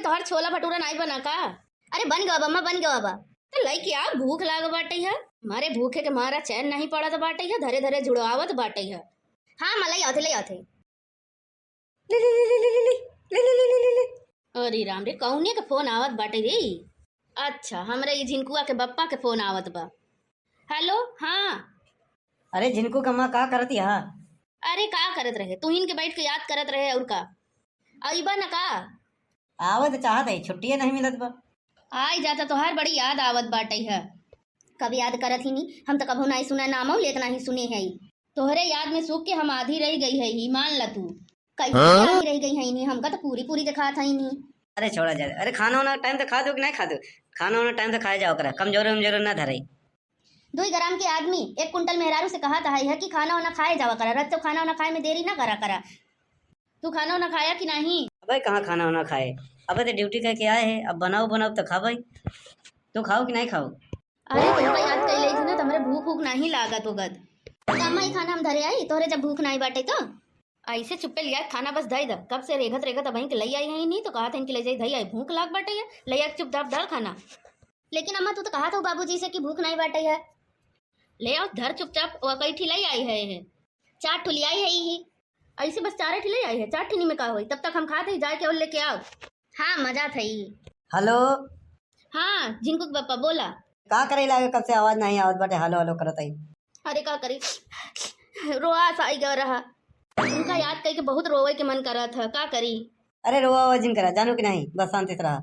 तोहर छोला भटूरा नहीं बना का? अरे बन गया अम्मा, बन गया बा। तो लई क्या भूख लाग बाटे है, मारे भूखे के मारा चैन नहीं पड़त बाटे है, धरे धरे जुड़ावत बाटे है। हाँ मलाई आते ले आते। ले ले ले ले ले ले ले ले ले ले ले ले। अरे राम रे, कौने के फोन आवत बाटे रे? अच्छा, हमरे ये झिनकुआ के बप्पा के फोन आवत बा। हेलो, हाँ। अरे झिनकू कम्मा का करती हा? अरे का करत रहे, तू हिन के बैठ के याद करत रहे और का अइबा न का? आवत चाहत है, छुट्टियां नहीं मिलत बा। आई जाता तोहार बड़ी याद आवत बाटे है। कभी याद करत ही नहीं, हम तो कभू नहीं सुना नामो लेतना ही सुने है। तोहरे याद में सूख के हम आधी रह गई है ही, मान ला तू। कैसे आधी रह गई है नहीं, हमका तो पूरी पूरी दिखा था ही नहीं। अरे छोड़ा जा, अरे खाना वाना टाइम से खा दो कि नहीं खा दो? खाना वाना टाइम से खाए जाओ करा, कमजोर वमजोर ना धरे। 2 ग्राम के आदमी 1 कुंटल मेहरारू से कहा था है कि खाना वाना खाए जावा करा, रत तो खाना वाना खाए में देरी ना करा करा। तू खाना वाना खाया कि नहीं? अबे कहाँ खाना वाना खाए, अबे तो ड्यूटी करके आए हैं, अब बनाओ बनाओ तो खा भाई। तो खाओ कि नहीं खाओ? अरे तुमका याद कर ले थी ना, तुम्हारे भूख भूख नहीं लागत होगत। अम्मा ही खाना हम धरे आई, तोहरे जब भूख नहीं बाटे तो ऐसे चुप्पे लिया खाना बस धई द, कब से रेखत रेखत अब के लई आई है नहीं, तो कहा था इनके ले जाई धई आई, भूख लाग बाटे है, लैया चुप धर धर खाना। लेकिन अम्मा तू तो कहा था बाबूजी से कि भूख नहीं बाटे है। ले आओ धर चुपचाप, वो कई ठिलाई आई है 4 ठुलियाई है ही। ऐसे बस 4 ठिलाई आई है, 4 ठिनी में का हुई, तब तक हम खाते ही जाए के और लेके आओ। हाँ मजा था ही। हेलो, हाँ झिनकुक बप्पा बोला। का करे लागे, कब से आवाज नहीं आवत बाटे, हेलो हेलो करत आई। अरे का करी, रोआस आई गया रहा, उनका याद करके बहुत रोवे के मन करा था, का करी। अरे रोवा वजन करा, जानो कि नहीं, बस शांति से रहा।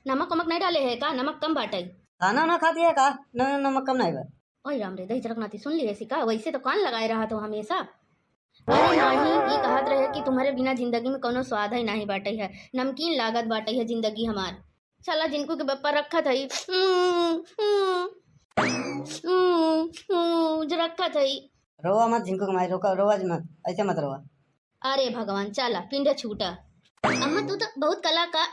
नमक वमक नहीं डाले है का? नमक कम बाटे। खाना ना खाती है का? नमक कम नहीं बा। ओए राम रे, दही चरक नाती सुन लिए सिका, वैसे तो कान लगाए रहा तो हमेशा। अरे नहीं, ये कहत रहे कि तुम्हारे बिना जिंदगी में कोनो स्वाद ही नहीं बाटे है, नमकीन लागत बाटे है जिंदगी हमार। चला जिनको के बप्पा रखा था रखा था। रोवा मत झिनकू कमाई, रोका रोवा मत, ऐसे मत रोवा। अरे भगवान, चला पिंड छूटा। अम्मा तू तो बहुत कला का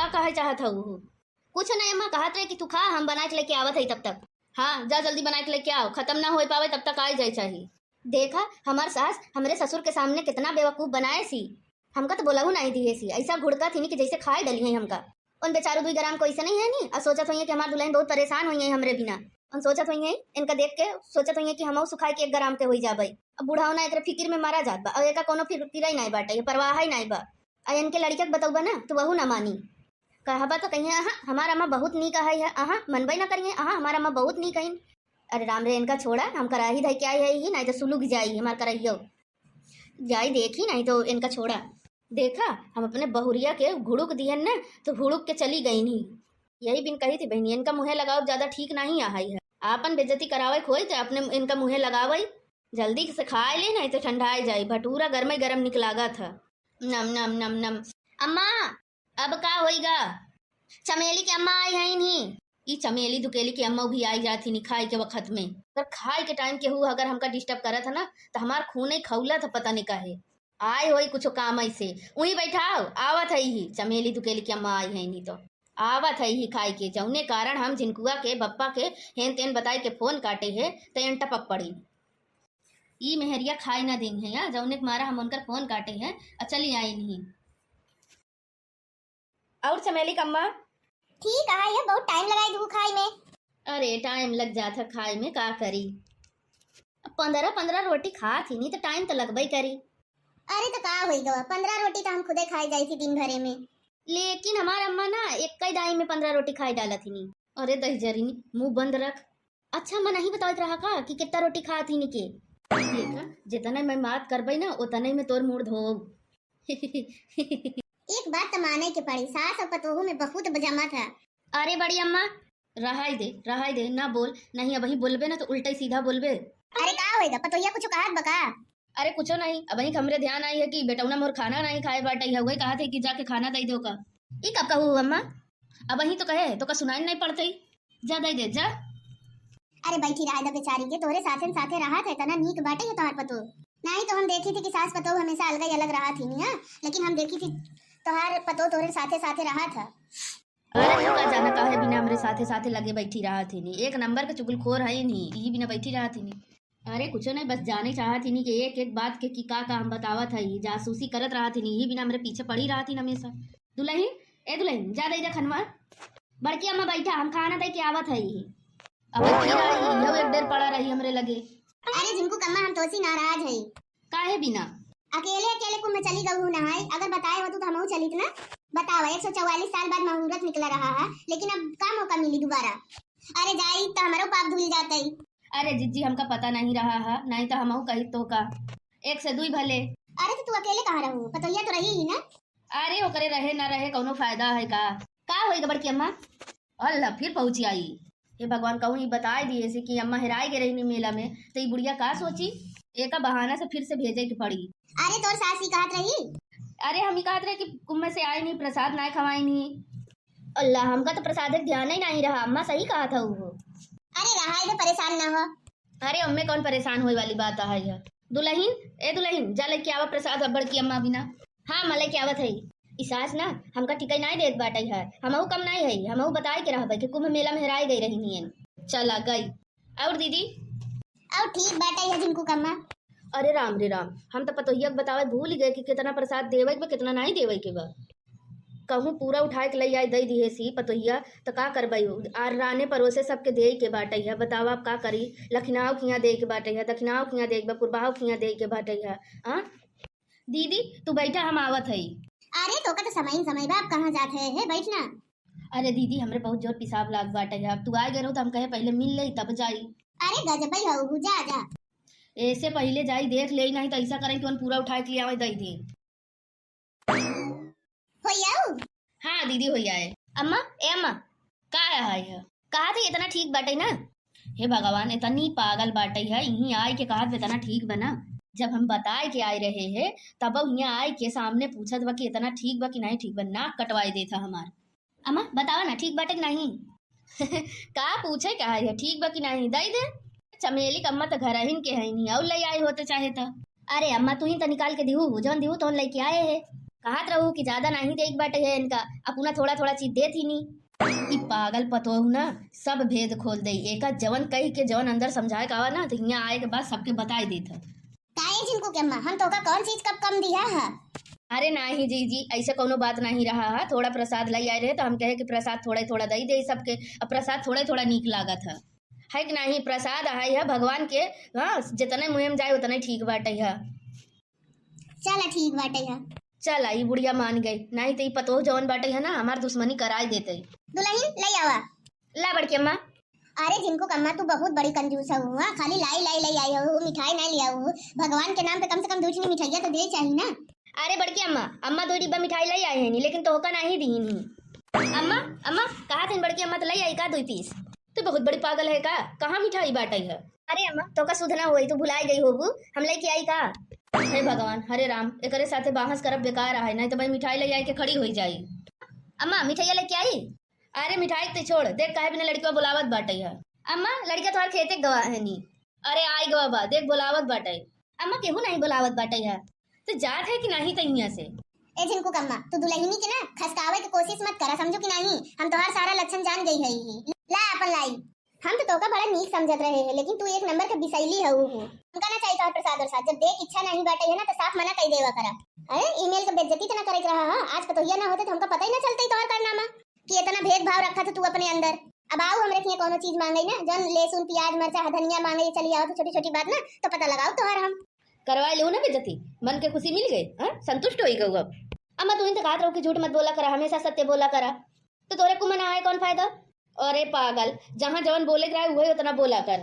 कहे चाहत हूँ? कुछ नहीं अम्मा, कहत रहे कि तू खा, हम बना के लेके आवत है तब तक। हाँ जा जल्दी बना के लेके आओ, खत्म ना हो पावे तब तक आ जाए चाहिए। देखा हमार सास हमरे ससुर के सामने कितना बेवकूफ बनाए सी, हमका तो बोला नहीं दिए सी, ऐसा घुड़का थी कि जैसे खाए डली है हमका। उन बेचारू 2 ग्राम को ऐसा नहीं है नहीं, और सोचत हुई है कि हमार दुल्हन बहुत परेशान हुई है हमरे बिना। उन सोचत हुई है इनका देख के, सोचत हुई है कि हम सुखाए के 1 ग्राम के हो जाबे। अब बूढ़ा होना एक फिक्र में मारा जात बा, और एक कोनो फिक्र ही नहीं बाटे, परवाह ही नहीं बा। आ इनके लड़के बताऊबा ना तो वहू ना मानी, कहबा तो कहिए अहाँ हमारा अम्मा बहुत नीक है, अहाँ मनबे ना करिए, अहाँ हमारा अम्मा बहुत नीक है। अरे राम रे, इनका छोड़ा, हम कराही धई क्या है ही, नहीं तो सुलुक जाई हमार कराइयो जाई, देखी नहीं तो इनका छोड़ा। देखा हम अपने बहुरिया के घुड़ुक दिहन ना तो घुड़ुक के चली गई नहीं, यही बिन कही थी बहनी, इनका मुँह लगाओ ज्यादा ठीक नहीं आई है, आपन बेइज्जती करावे खोई तो अपने इनका मुँह लगावे, जल्दी से खाए ले नहीं तो ठंडाई जाए, भटूरा गर्म गरम निकलागा था। नम नम नम नम। अम्मा अब का होएगा? चमेली की अम्मा आई है नहीं, ई चमेली दुकेली की अम्मा भी आई जाती नहीं खाए के वक्त में, अगर खाए के टाइम के हुआ अगर हमका डिस्टर्ब करा था ना तो हमार खून ही खौला था, पता नहीं काहे आए होई कुछ काम ऐसे। वही बैठाओ, आवत है ही चमेली दुकेली की अम्मा आई है नहीं तो आवत है ही खाए के, जौने कारण हम झिनकुआ के बप्पा के हेन तेन बताए के फोन काटे है तयन टपक पड़ी। ई मेहरिया खाए ना देंगे या जौने के मारा हम उनकर फोन काटे हैं, चली आई नहीं। और चमेली की अम्मा ठीक है, बहुत टाइम लगाई दू खाई में। अरे टाइम लग जाता खाए में, का करी, 15 रोटी खा थी नहीं तो टाइम तो लगभग करी। अरे तो का होई गवा, 15 रोटी तो हम खुदे खाई जाई थी दिन भरे में, लेकिन हमारा अम्मा ना एक ही दाई में 15 रोटी खाई डाला थी नहीं। अरे दही जरी मुंह बंद रख। अच्छा अम्मा नहीं बतावत रहा का कि कितना रोटी खा थी नहीं के? देखा जितना मैं मात करबई ना उतना ही में तोर मुड़ धोब। एक बात तो माने के पड़ी, सास और पतोहू में बहुत बजामा था। अरे बड़ी अम्मा रहाई दे ना बोल, नहीं अब ही बोलबे ना तो उल्टा ही सीधा बोलबे। अरे का होएगा, पतोहिया कुछ कहत बका? अरे कुछ नहीं, अब ही हमरे ध्यान आई है कि बेटौना मोर खाना नहीं खाए बाटे है, वही कहा थे कि जाके खाना दे दो का। ई कब कहू अम्मा, अब ही तो कहे तो का सुनाई नहीं पड़ते, जा दे दे जा। अरे बैठी रहा बेचारी के, तोरे साथे साथे रहा थे तना नीक बाटे है तोहार पतो। नहीं तो हम देखी थी कि सास पतो हमेशा अलग ही अलग रहा थी नहीं, लेकिन हम देखी थी तोहार पतो तोरे साथे साथे रहा था। अरे का जाना काहे बिना हमरे साथे साथे लगे बैठी रहा थी नहीं, एक नंबर का चुगलखोर है नहीं, यही बिना बैठी रहा थी नहीं। अरे कुछ नहीं, बस जाने चाहत थी कि एक एक बात के कि का हम बतावत है, जासूसी करत रहा थी, यही बिना मेरे पीछे पड़ी रहा थी हमेशा। दुल्हन, ए दुल्हन, जा दे खनवा। बड़की अम्मा बैठा, हम खाना दे के आवत है। अब की रही यह एक देर पड़ा रही हमरे लगे। अरे जिनको कम्मा हम तोसी नाराज है। काहे बिना? अकेले अकेले कुछ में चली गऊ नहाई, अगर बताए हो तो हमहू चलित ना। बताओ 144 साल बाद मुहूर्त निकला रहा है, लेकिन अब का मौका मिली दोबारा? अरे जाई तो हमारो पाप धुल जाता ही। अरे जिज्जी हमका पता नहीं रहा है, नहीं तो हमहू कही तो का एक से दुई भले। अरे तो तू अकेले कहाँ रहू, पतोहिया तो रही ही ना। अरे ओकरे रहे ना रहे कौनो फायदा है का होएगा बड़की अम्मा? अल्लाह फिर पहुंची आई। हे भगवान, कहूँ ही बताए दिए से कि अम्मा हेराई गए रही मेला में, तो ये बुढ़िया का सोची एक बहाना से फिर से भेजे की पड़ी। अरे तोर सासी कहत रही। अरे हम ही कहते रहे कि कुंभ से आए नहीं, प्रसाद ना खवाई नहीं। अल्लाह, हमका तो प्रसाद ध्यान ही नहीं रहा। अम्मा सही कहा था वो। अरे रहा है तो परेशान ना हो। अरे अम्मे कौन परेशान होने वाली बात है? दुल्हन, ए दुल्हन, जा लेके आवा प्रसाद अब्बड़ की अम्मा बिना। हाँ मले क्या आवत है। इसास ना हमका टिकट नहीं देत बाटे है, हमहू कम नहीं है, हमहू बताए के रहबे कि कुंभ मेला में हेराई गई रही नियन। चला गई। और दीदी? और ठीक बाटे है जिनको कम्मा। अरे राम रे राम, हम तो पतोहिया के बतावे भूल ही गए कि कितना प्रसाद देवे के कितना नहीं देवे के बा। कहूँ पूरा उठाए के ले आई दई दिए सी पतोहिया, तो का करबई? आर राने परोसे सबके दे के बाटे है। बतावा आप का करी? लखनाव खिया दे के बाटे है, दक्षिणाव खिया दे के, पूर्वाव खिया दे के बाटे है। हाँ दीदी तू बैठा, हम आवत है। अरे तो का तो समय बा, आप कहाँ जाते है? बैठना। अरे दीदी हमरे बहुत जोर पिसाब लाग बाटे है, अब तू आ गए रहो तो हम कहे पहले मिल ले तब जाई। अरे गजबई हो, जा जा। ऐसे पहले जाई देख ले, नहीं तो ऐसा करें कि उन पूरा उठा के ले आवे दई दे। हाँ दीदी हो जाए। अम्मा, ए अम्मा, का है? कहा थे इतना ठीक बाटे ना। हे भगवान, इतनी पागल बाटे है, यहीं आए के कहा इतना ठीक बना। जब हम बताए के आए रहे हैं तब यहाँ आए के सामने पूछत बा कि इतना ठीक बा कि नहीं ठीक बा, नाक कटवाई देता हमार। अम्मा बतावा ना ठीक बाटे कि नहीं। का पूछे का है ठीक बा कि नहीं, दई दे। चमेली का अम्मा तो घर हिन के है नहीं, और ले आए होते चाहे तो। अरे अम्मा तू ही तो निकाल के दिहू, जौन दिहू तो लेके आए है। कहत रहू कि ज्यादा नहीं देख बाटे है इनका, अपना थोड़ा थोड़ा चीज दे थी नहीं। ई पागल पतोहू ना सब भेद खोल दे, एक जवन कही के जवन अंदर समझाए का ना, तो यहाँ आए के बाद सबके बताई देता। काहे जिनको के अम्मा, हम तो का कौन चीज कब कम दिया है? अरे नहीं जी जी, ऐसे कोनो बात नहीं रहा है। थोड़ा प्रसाद लाई आए रहे तो हम कहे कि प्रसाद थोड़ा थोड़ा दई दे सबके, अब प्रसाद थोड़ा थोड़ा नीक लागत है कि नहीं? प्रसाद आई है भगवान के, हाँ जितने मुहिम जाए उतने ठीक बाटे है। चला ठीक बाटे है। चल आई बुढ़िया मान गई, नहीं तो पतो जवन बाटे है ना हमार दुश्मनी कराई देते। दुल्हन ले आवा। ला बड़की अम्मा। अरे जिनको कम्मा तू बहुत बड़ी कंजूस हो, खाली लाई आई हो, मिठाई नहीं लिया हो। भगवान के नाम पे कम से कम दूसरी मिठाइया तो दे चाहिए ना। अरे बड़की अम्मा, अम्मा 2 डिब्बा मिठाई लाई आई है नहीं, लेकिन तो का नहीं दी नहीं। अम्मा अम्मा कहा थे बड़की अम्मा तो लाई आई का 2 पीस? तो बहुत बड़ी पागल है का, कहाँ मिठाई बांटाई है? अरे अम्मा तो का सुधना हुई, तू भुलाई गई होबू, हम लेके आई का। हे भगवान, हरे राम, एकरे साथे बाहस करब बेकार है, नहीं तो भाई मिठाई ले आई के खड़ी हो जाई। अम्मा मिठाइया लेके आई। अरे मिठाई तो छोड़, देख काहे बिना लड़कियों बुलावत बाटे है। अम्मा लड़किया तुम्हारे खेते गवा है नी। अरे आई गवा बा, देख बुलावत बाटे। अम्मा केहू नहीं बुलावत बाटे है। तो जात है कि नहीं तहिया से? ए जिनको कम्मा तू दुल्हनी के ना खसकावे की कोशिश मत करा, समझो कि नहीं। हम तो हर सारा लक्षण जान गई है ही। ला अपन लाई। हम तो तोका बड़ा नीक समझत रहे हैं, लेकिन तू एक नंबर के बिसैली है। हमका ना चाहिए तो प्रसाद और साथ, जब देख इच्छा नहीं बाटे है ना तो साफ मना कही देवा करा। अरे ईमेल का बेइज्जती तो ना करे रहा है, आज पतोहिया ना होते तो हमका पता ही ना चलता तोहर कारनामा कि इतना भेदभाव रखा था तू अपने अंदर। अब आओ हमरे के कोनो चीज मांगे ना, जन लहसुन प्याज मरचा धनिया मांगे, चली आओ तो छोटी छोटी बात ना तो पता लगाओ तोहर। हम करवा लो ना बेइज्जती, मन के खुशी मिल गई, हाँ संतुष्ट हो गई। अब अम्मा तू इन कहा रहो कि झूठ मत बोला करा, हमेशा सत्य बोला करा, तो तोरे को मना आए कौन फायदा? अरे पागल, जहाँ जवन बोले रहा है वही उतना बोला कर।